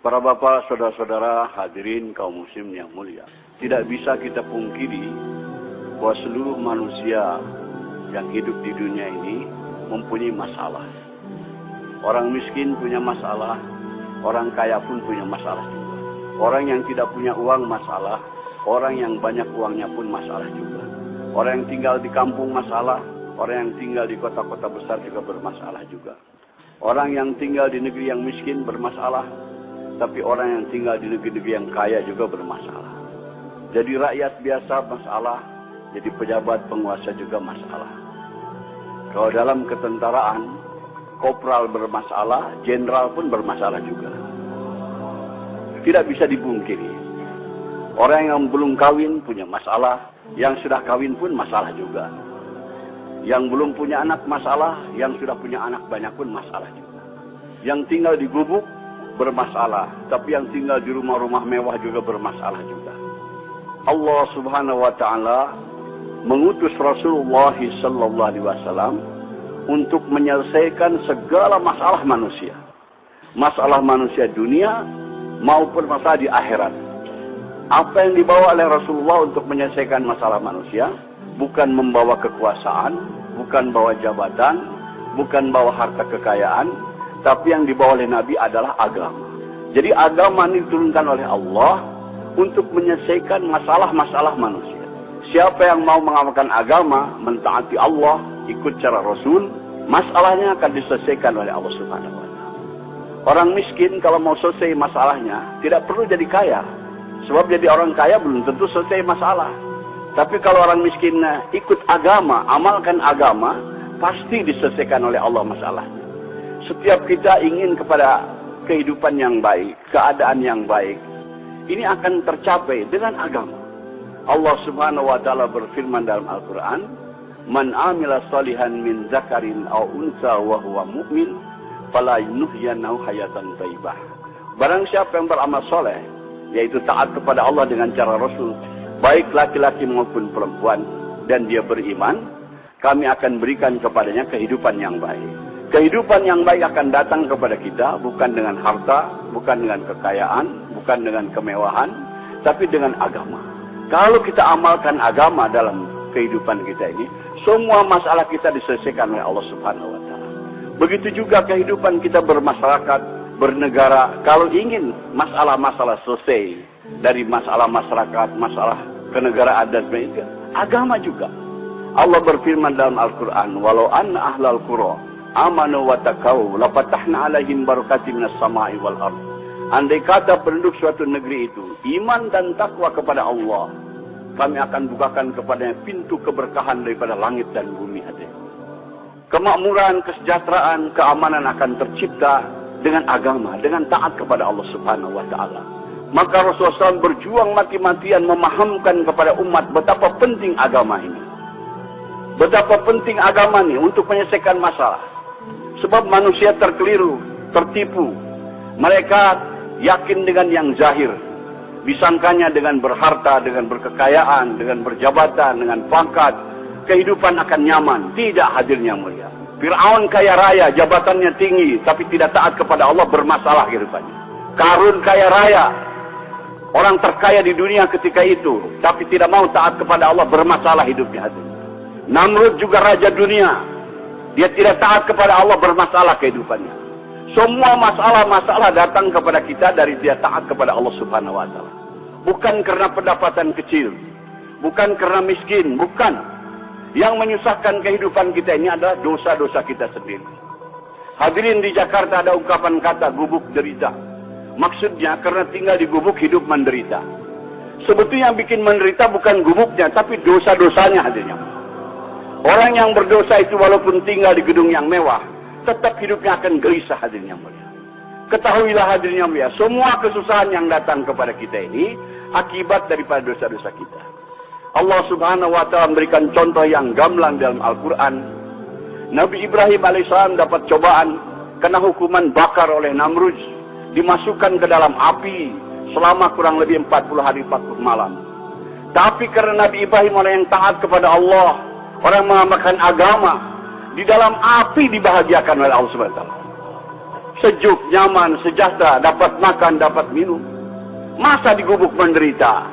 Para bapak, saudara-saudara, hadirin kaum muslim yang mulia. Tidak bisa kita pungkiri bahwa seluruh manusia yang hidup di dunia ini mempunyai masalah. Orang miskin punya masalah, orang kaya pun punya masalah juga. Orang yang tidak punya uang masalah, orang yang banyak uangnya pun masalah juga. Orang yang tinggal di kampung masalah, orang yang tinggal di kota-kota besar juga bermasalah juga. Orang yang tinggal di negeri yang miskin bermasalah, tapi orang yang tinggal di negeri-negeri yang kaya juga bermasalah. Jadi rakyat biasa masalah, jadi pejabat penguasa juga masalah. Kalau dalam ketentaraan, kopral bermasalah, jenderal pun bermasalah juga. Tidak bisa dipungkiri. Orang yang belum kawin punya masalah, yang sudah kawin pun masalah juga. Yang belum punya anak masalah, yang sudah punya anak banyak pun masalah juga. Yang tinggal di gubuk bermasalah, tapi yang tinggal di rumah-rumah mewah juga bermasalah juga. Allah Subhanahu wa taala mengutus Rasulullah sallallahu alaihi wasallam untuk menyelesaikan segala masalah manusia. Masalah manusia dunia maupun masalah di akhirat. Apa yang dibawa oleh Rasulullah untuk menyelesaikan masalah manusia bukan membawa kekuasaan, bukan bawa jabatan, bukan bawa harta kekayaan, tapi yang dibawa oleh Nabi adalah agama. Jadi agama ini diturunkan oleh Allah untuk menyelesaikan masalah-masalah manusia. Siapa yang mau mengamalkan agama, mentaati Allah, ikut cara Rasul, masalahnya akan diselesaikan oleh Allah Subhanahu wa taala. Orang miskin kalau mau selesai masalahnya, tidak perlu jadi kaya. Sebab jadi orang kaya belum tentu selesai masalah. Tapi kalau orang miskin ikut agama, amalkan agama, pasti diselesaikan oleh Allah masalahnya. Setiap kita ingin kepada kehidupan yang baik, keadaan yang baik. Ini akan tercapai dengan agama. Allah Subhanahu wa taala berfirman dalam Al-Qur'an, "Man 'amila shalihan min dzakarin aw unsa wa huwa mu'min, fala yuhyiyannahu hayatan thayyibah." Barang siapa yang beramal soleh, yaitu taat kepada Allah dengan cara Rasul, baik laki-laki maupun perempuan, dan dia beriman, kami akan berikan kepadanya kehidupan yang baik. Kehidupan yang baik akan datang kepada kita bukan dengan harta, bukan dengan kekayaan, bukan dengan kemewahan, tapi dengan agama. Kalau kita amalkan agama dalam kehidupan kita ini, semua masalah kita diselesaikan oleh Allah Subhanahu wa taala. Begitu juga kehidupan kita bermasyarakat, bernegara. Kalau ingin masalah-masalah selesai dari masalah masyarakat, masalah kenegaraan dan sebagainya, agama juga. Allah berfirman dalam Al-Qur'an, "Walau anna ahlal qura amanu wa taqaw la fatahna 'alaihim barakatim minas sama'i wal ard." Andai kata penduduk suatu negeri itu iman dan takwa kepada Allah, kami akan bukakan kepadanya pintu keberkahan daripada langit dan bumi. Kemakmuran, kesejahteraan, keamanan akan tercipta dengan agama, dengan taat kepada Allah Subhanahu wa taala. Maka Rasulullah SAW berjuang mati-matian memahamkan kepada umat betapa penting agama ini. Betapa penting agama ini untuk menyelesaikan masalah. Sebab manusia terkeliru, tertipu. Mereka yakin dengan yang zahir. Disangkanya dengan berharta, dengan berkekayaan, dengan berjabatan, dengan pangkat, kehidupan akan nyaman. Tidak, hadirnya mulia. Fir'aun kaya raya, jabatannya tinggi, tapi tidak taat kepada Allah, bermasalah kehidupannya. Karun kaya raya, orang terkaya di dunia ketika itu, tapi tidak mau taat kepada Allah, bermasalah hidupnya. Namrud juga raja dunia, dia tidak taat kepada Allah, bermasalah kehidupannya. Semua masalah-masalah datang kepada kita dari dia taat kepada Allah Subhanahu wa taala. Bukan karena pendapatan kecil, bukan karena miskin, bukan. Yang menyusahkan kehidupan kita ini adalah dosa-dosa kita sendiri. Hadirin, di Jakarta ada ungkapan kata gubuk derita. Maksudnya karena tinggal di gubuk hidup menderita. Sebetulnya yang bikin menderita bukan gubuknya, tapi dosa-dosanya hadirnya. Orang yang berdosa itu walaupun tinggal di gedung yang mewah, tetap hidupnya akan gelisah, hadirnya mulia. Ketahuilah hadirnya mulia, semua kesusahan yang datang kepada kita ini akibat daripada dosa-dosa kita. Allah Subhanahu wa taala memberikan contoh yang gamblang dalam Al-Qur'an. Nabi Ibrahim alaihissalam dapat cobaan, kena hukuman bakar oleh Namrud, dimasukkan ke dalam api selama kurang lebih 40 hari 40 malam. Tapi karena Nabi Ibrahim orang yang taat kepada Allah, orang mengamalkan agama, di dalam api dibahagiakan oleh Allah Subhanahu wa taala. sejuk, nyaman, sejahtera, dapat makan, dapat minum. Masa di gubuk menderita?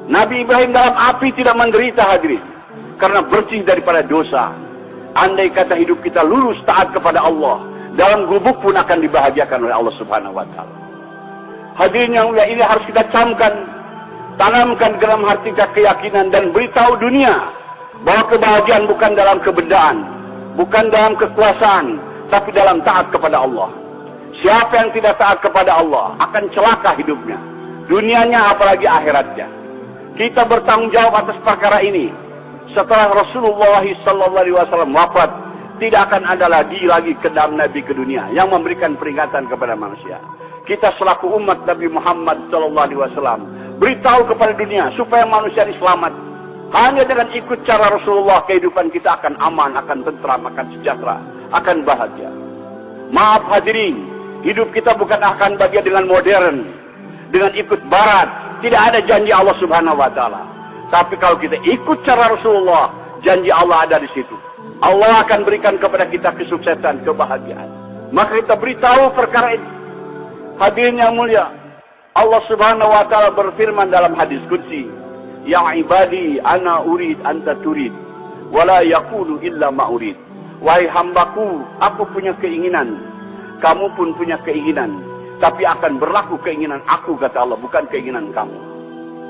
Nabi Ibrahim dalam api tidak menderita, hadirin, karena bersih daripada dosa. Andai kata hidup kita lurus taat kepada Allah, dalam gubuk pun akan dibahagiakan oleh Allah Subhanahu wa taala. Hadirin yang mulia, ini harus kita camkan, tanamkan dalam hati kita keyakinan dan beritahu dunia bahwa kebahagiaan bukan dalam kebendaan, bukan dalam kekuasaan, tapi dalam taat kepada Allah. Siapa yang tidak taat kepada Allah akan celaka hidupnya, dunianya apalagi akhiratnya. Kita bertanggung jawab atas perkara ini. Setelah Rasulullah SAW wafat, tidak akan ada lagi kedam Nabi ke dunia yang memberikan peringatan kepada manusia. Kita selaku umat Nabi Muhammad SAW beritahu kepada dunia supaya manusia ini selamat. Hanya dengan ikut cara Rasulullah, kehidupan kita akan aman, akan tentram, akan sejahtera, akan bahagia. Maaf hadirin, hidup kita bukan akan bahagia dengan modern, dengan ikut barat. Tidak ada janji Allah Subhanahu wa taala. Tapi kalau kita ikut cara Rasulullah, janji Allah ada di situ. Allah akan berikan kepada kita kesuksesan, kebahagiaan. Maka kita beritahu perkara ini. Hadirin yang mulia, Allah Subhanahu wa taala berfirman dalam hadis qudsi, "Ya ibadi, ana urid anta turid, wala yaqulu illa ma urid." Wahai hambaku, aku punya keinginan, kamu pun punya keinginan, tapi akan berlaku keinginan aku, kata Allah, bukan keinginan kamu.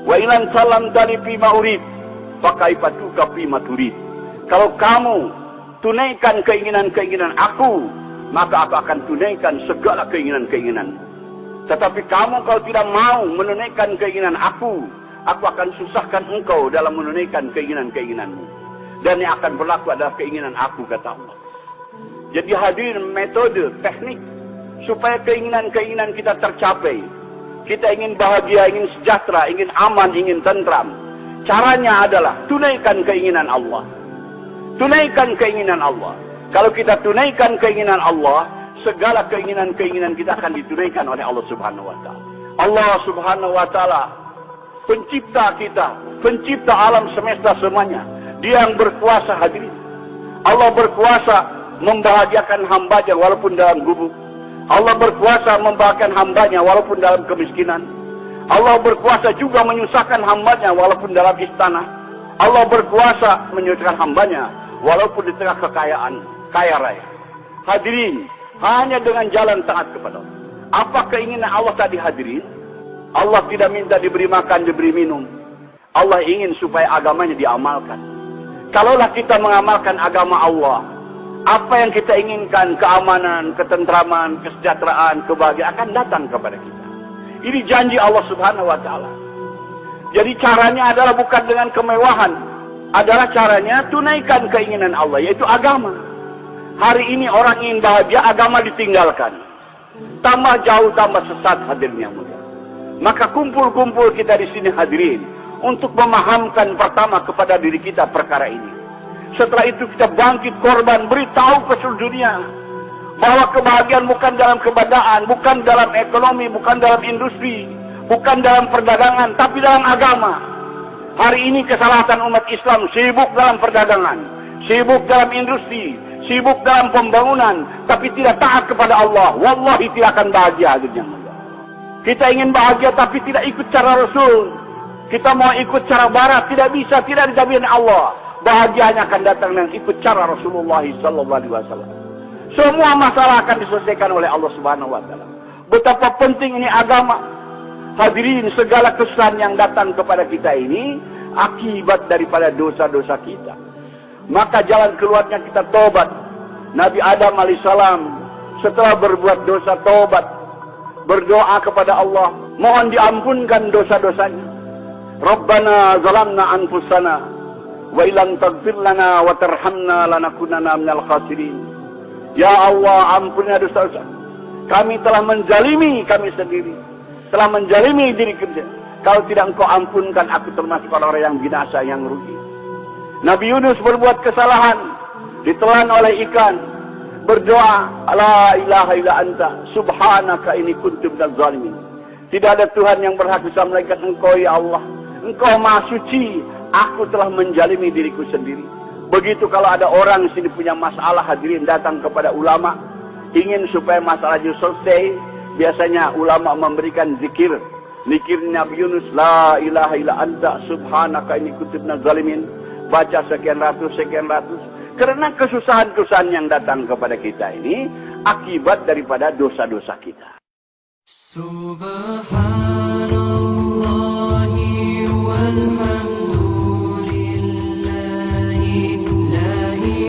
Wa ilan salam dari fi ma urid, fa kaifatuka fi ma turid. Kalau kamu tunaikan keinginan-keinginan aku, maka aku akan tunaikan segala keinginan-keinginan. Tetapi kamu kalau tidak mau menunaikan keinginan aku akan susahkan engkau dalam menunaikan keinginan-keinginanmu. Dan yang akan berlaku adalah keinginan aku, kata Allah. Jadi hadirin, metode, teknik, supaya keinginan-keinginan kita tercapai. Kita ingin bahagia, ingin sejahtera, ingin aman, ingin tentram. Caranya adalah tunaikan keinginan Allah. Tunaikan keinginan Allah. Kalau kita tunaikan keinginan Allah, segala keinginan-keinginan kita akan ditunaikan oleh Allah Subhanahu wa taala. Allah Subhanahu wa taala pencipta kita, pencipta alam semesta semuanya. Dia yang berkuasa, hadirin. Allah berkuasa membahagiakan hambanya walaupun dalam gubuk. Allah berkuasa membahagiakan hambanya walaupun dalam kemiskinan. Allah berkuasa juga menyusahkan hambanya walaupun dalam istana. Allah berkuasa menyusahkan hambanya walaupun di tengah kekayaan, kaya raya. Hadirin, hanya dengan jalan taat kepada Allah. Apa keinginan Allah tadi, hadirin? Allah tidak minta diberi makan, diberi minum. Allah ingin supaya agamanya diamalkan. Kalaulah kita mengamalkan agama Allah, apa yang kita inginkan, keamanan, ketentraman, kesejahteraan, kebahagiaan akan datang kepada kita. Ini janji Allah Subhanahu wa taala. Jadi caranya adalah bukan dengan kemewahan, adalah caranya tunaikan keinginan Allah, yaitu agama. Hari ini orang ingin bahagia, agama ditinggalkan. Tambah jauh, tambah sesat, hadirin yang mulia. Maka kumpul-kumpul kita di sini, hadirin, untuk memahamkan pertama kepada diri kita perkara ini. Setelah itu kita bangkit korban, beritahu ke seluruh dunia bahwa kebahagiaan bukan dalam kebendaan, bukan dalam ekonomi, bukan dalam industri, bukan dalam perdagangan, tapi dalam agama. Hari ini kesalahan umat Islam sibuk dalam perdagangan, sibuk dalam industri, sibuk dalam pembangunan, tapi tidak taat kepada Allah. Wallahi tidak akan bahagia. Kita ingin bahagia tapi tidak ikut cara Rasul. Kita mau ikut cara barat, tidak bisa, tidak dijamin Allah. Bahagianya akan datang dengan ikut cara Rasulullah SAW. Semua masalah akan diselesaikan oleh Allah Subhanahu wa taala. Betapa penting ini agama. Hadirin, segala kesan yang datang kepada kita ini akibat daripada dosa-dosa kita. Maka jalan keluarnya kita tobat. Nabi Adam alaihissalam setelah berbuat dosa tobat, berdoa kepada Allah, mohon diampunkan dosa-dosanya. Rabbana zalamna anfusana wa illam taghfir lana wa tarhamna lanakunanna minal khasirin. Ya Allah, ampunilah dosa-dosa. Kami telah menzalimi kami sendiri, telah menzalimi diri kita. Kalau tidak Engkau ampunkan, aku termasuk orang-orang yang binasa, yang rugi. Nabi Yunus berbuat kesalahan, ditelan oleh ikan, berdoa, la ilaha illa anta subhanaka inni kuntu minaz zalimin. Tidak ada Tuhan yang berhak bisa melainkan Engkau, ya Allah. Engkau Maha Suci, aku telah menjalimi diriku sendiri. Begitu kalau ada orang di sini punya masalah, hadirin, datang kepada ulama, ingin supaya masalah itu selesai, biasanya ulama memberikan zikir. Zikir Nabi Yunus, la ilaha illa anta subhanaka inni kuntu minaz zalimin. Baca sekian ratus. Karena kesusahan-kesusahan yang datang kepada kita ini akibat daripada dosa-dosa kita. Subhan